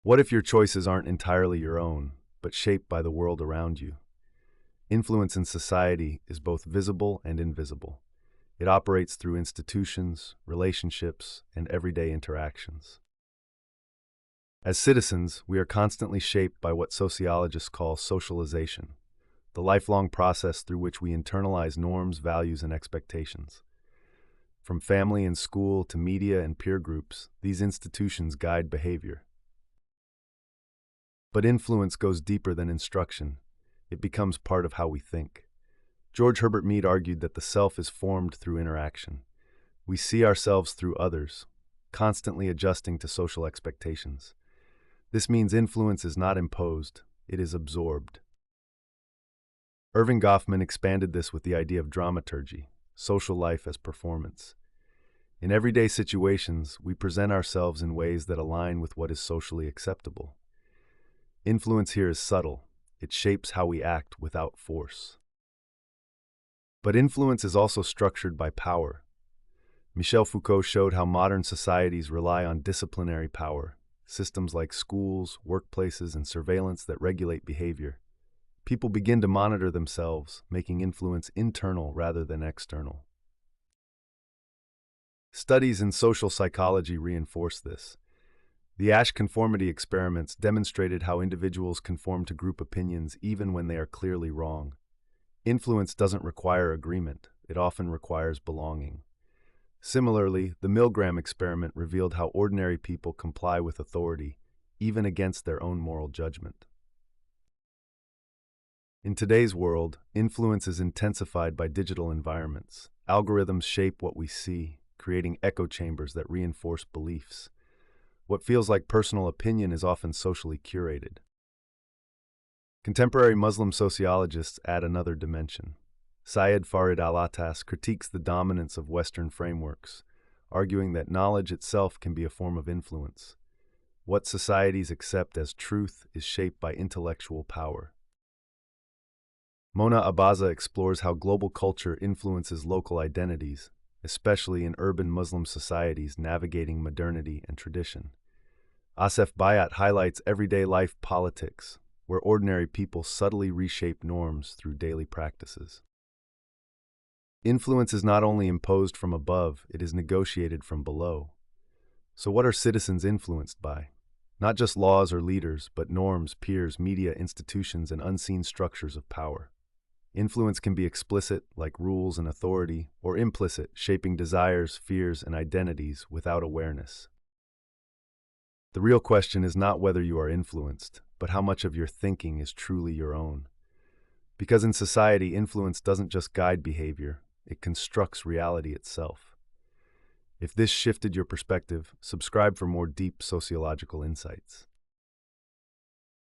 What if your choices aren't entirely your own, but shaped by the world around you? Influence in society is both visible and invisible. It operates through institutions, relationships, and everyday interactions. As citizens, we are constantly shaped by what sociologists call socialization, the lifelong process through which we internalize norms, values, and expectations. From family and school to media and peer groups, these institutions guide behavior. But influence goes deeper than instruction. It becomes part of how we think. Herbert Mead argued that the self is formed through interaction. We see ourselves through others, constantly adjusting to social expectations. This means influence is not imposed, it is absorbed. Goffman expanded this with the idea of dramaturgy, social life as performance. In everyday situations, we present ourselves in ways that align with what is socially acceptable. Influence here is subtle. It shapes how we act without force. But influence is also structured by power. Michel Foucault showed how modern societies rely on disciplinary power, systems like schools, workplaces, and surveillance that regulate behavior. People begin to monitor themselves, making influence internal rather than external. Studies in social psychology reinforce this. The Asch conformity experiments demonstrated how individuals conform to group opinions even when they are clearly wrong. Influence doesn't require agreement, it often requires belonging. Similarly, the Milgram experiment revealed how ordinary people comply with authority, even against their own moral judgment. In today's world, influence is intensified by digital environments. Algorithms shape what we see, creating echo chambers that reinforce beliefs. What feels like personal opinion is often socially curated. Contemporary Muslim sociologists add another dimension. Syed Farid Alatas critiques the dominance of Western frameworks, arguing that knowledge itself can be a form of influence. What societies accept as truth is shaped by intellectual power. Mona Abaza explores how global culture influences local identities, especially in urban Muslim societies navigating modernity and tradition. Asef Bayat highlights everyday life politics, where ordinary people subtly reshape norms through daily practices. Influence is not only imposed from above, it is negotiated from below. So what are citizens influenced by? Not just laws or leaders, but norms, peers, media, institutions, and unseen structures of power. Influence can be explicit, like rules and authority, or implicit, shaping desires, fears, and identities without awareness. The real question is not whether you are influenced, but how much of your thinking is truly your own. Because in society, influence doesn't just guide behavior, it constructs reality itself. If this shifted your perspective, subscribe for more deep sociological insights.